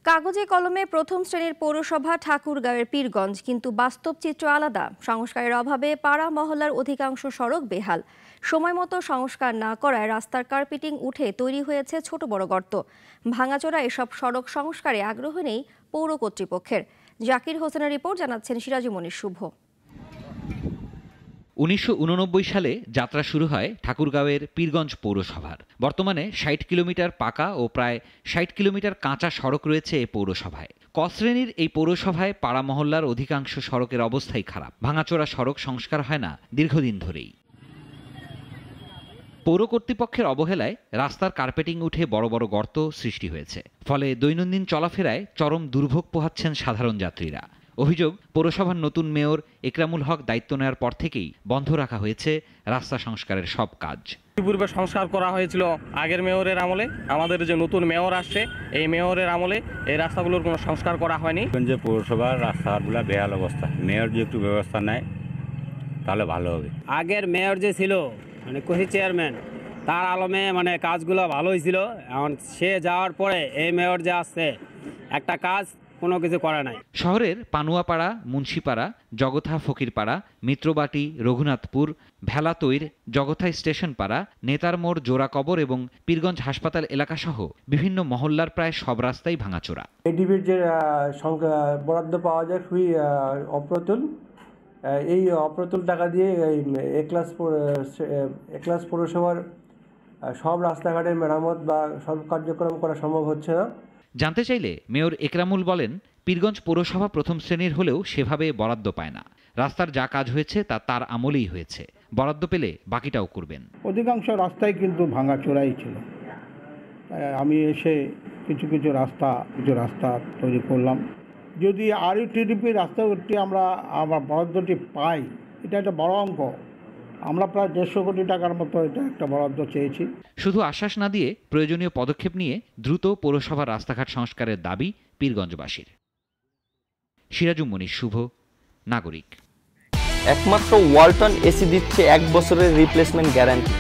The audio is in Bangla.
কাগজে কলমে প্রথম শ্রেণীর পৌরসভা ঠাকুরগাঁওয়ের পীরগঞ্জ, কিন্তু বাস্তব চিত্র আলাদা। সংস্কারের অভাবে পাড়া মহল্লার অধিকাংশ সড়ক বেহাল। সময় মতো সংস্কার না করায় রাস্তার কার্পেটিং উঠে তৈরি হয়েছে ছোট বড় গর্ত। ভাঙাচোরা এসব সড়ক সংস্কারে আগ্রহ নেই পৌর কর্তৃপক্ষের। জাকির হোসেনের রিপোর্ট, জানাচ্ছেন সিরাজুমনির শুভ। ১৯৮৯ সালে যাত্রা শুরু হয় ঠাকুরগাঁওয়ের পীরগঞ্জ পৌরসভার। বর্তমানে ৬০ কিলোমিটার পাকা ও প্রায় ৬০ কিলোমিটার কাঁচা সড়ক রয়েছে এ পৌরসভায়। ক শ্রেণীর এই পৌরসভায় পাড়া মহল্লার অধিকাংশ সড়কের অবস্থাই খারাপ। ভাঙাচোরা সড়ক সংস্কার হয় না দীর্ঘদিন ধরেই। পৌর কর্তৃপক্ষের অবহেলায় রাস্তার কার্পেটিং উঠে বড় বড় গর্ত সৃষ্টি হয়েছে। ফলে দৈনন্দিন চলাফেরায় চরম দুর্ভোগ পোহাচ্ছেন সাধারণ যাত্রীরা। অভিযোগ, পৌরসভার নতুন মেয়র একরামুল হক দায়িত্ব নেওয়ার পর থেকেই বন্ধ রাখা হয়েছে রাস্তা সংস্কারের সব কাজ। পূর্বে সংস্কার করা হয়েছিল আগের মেয়রের আমলে। আমাদের যে নতুন মেয়র আসছে, এই মেয়রের আমলে এই রাস্তাগুলোর কোনো সংস্কার করা হয়নি। যে পৌরসভার রাস্তাঘাটগুলো বেহাল অবস্থা, মেয়র যে একটু ব্যবস্থা নেয় তাহলে ভালো হবে। আগের মেয়র যে ছিল কোহি চেয়ারম্যান, তার আলমে কাজগুলো ভালো হয়েছিল। এখন সে যাওয়ার পরে এই মেয়র যে আসছে, একটা কাজ কোনো কিছু করে নাই। শহরের পানুয়াপাড়া, মুন্সিপাড়া, জগথা ফকিরপাড়া, মিত্রবাটি, রঘুনাথপুর, ভেলাতৈর, জগথা স্টেশন পাড়া, নেতার মোড়, জোড়া কবর এবং পীরগঞ্জ হাসপাতাল এলাকাসহ বিভিন্ন মহল্লার প্রায় সব রাস্তাই ভাঙাচোরা। এডিবির যে বরাদ্দ পাওয়া যায় খুবই অপ্রতুল। এই অপ্রতুল টাকা দিয়ে এই একলাস পৌরসভার সব রাস্তাঘাটের মেরামত বা সব কার্যক্রম করা সম্ভব হচ্ছে না। জানতে চাইলে মেয়র একরামুল বলেন, পীরগঞ্জ পৌরসভা প্রথম শ্রেণীর হলেও সেভাবে বরাদ্দ পায় না। রাস্তার যা কাজ হয়েছে তা তার আমলেই হয়েছে। বরাদ্দ পেলে বাকিটাও করবেন। অধিকাংশ রাস্তাই কিন্তু ভাঙাচোরাই ছিল। আমি এসে কিছু রাস্তা তৈরি করলাম। যদি RUTDP রাস্তাটি আমরা বরাদ্দটি পাই, এটা একটা বড় অঙ্ক। আমরা প্রায় 150 কোটি টাকার মতো এটা একটা বরাদ্দ চেয়েছি। শুধু আশ্বাস না দিয়ে প্রয়োজনীয় পদক্ষেপ নিয়ে দ্রুত পৌরসভার রাস্তাঘাট সংস্কারের দাবি পীরগঞ্জবাসীর। সিরাজুমনির শুভ, নাগরিক। একমাত্র ওয়ালটন এসি দিচ্ছে 1 বছরের রিপ্লেসমেন্ট গ্যারান্টি।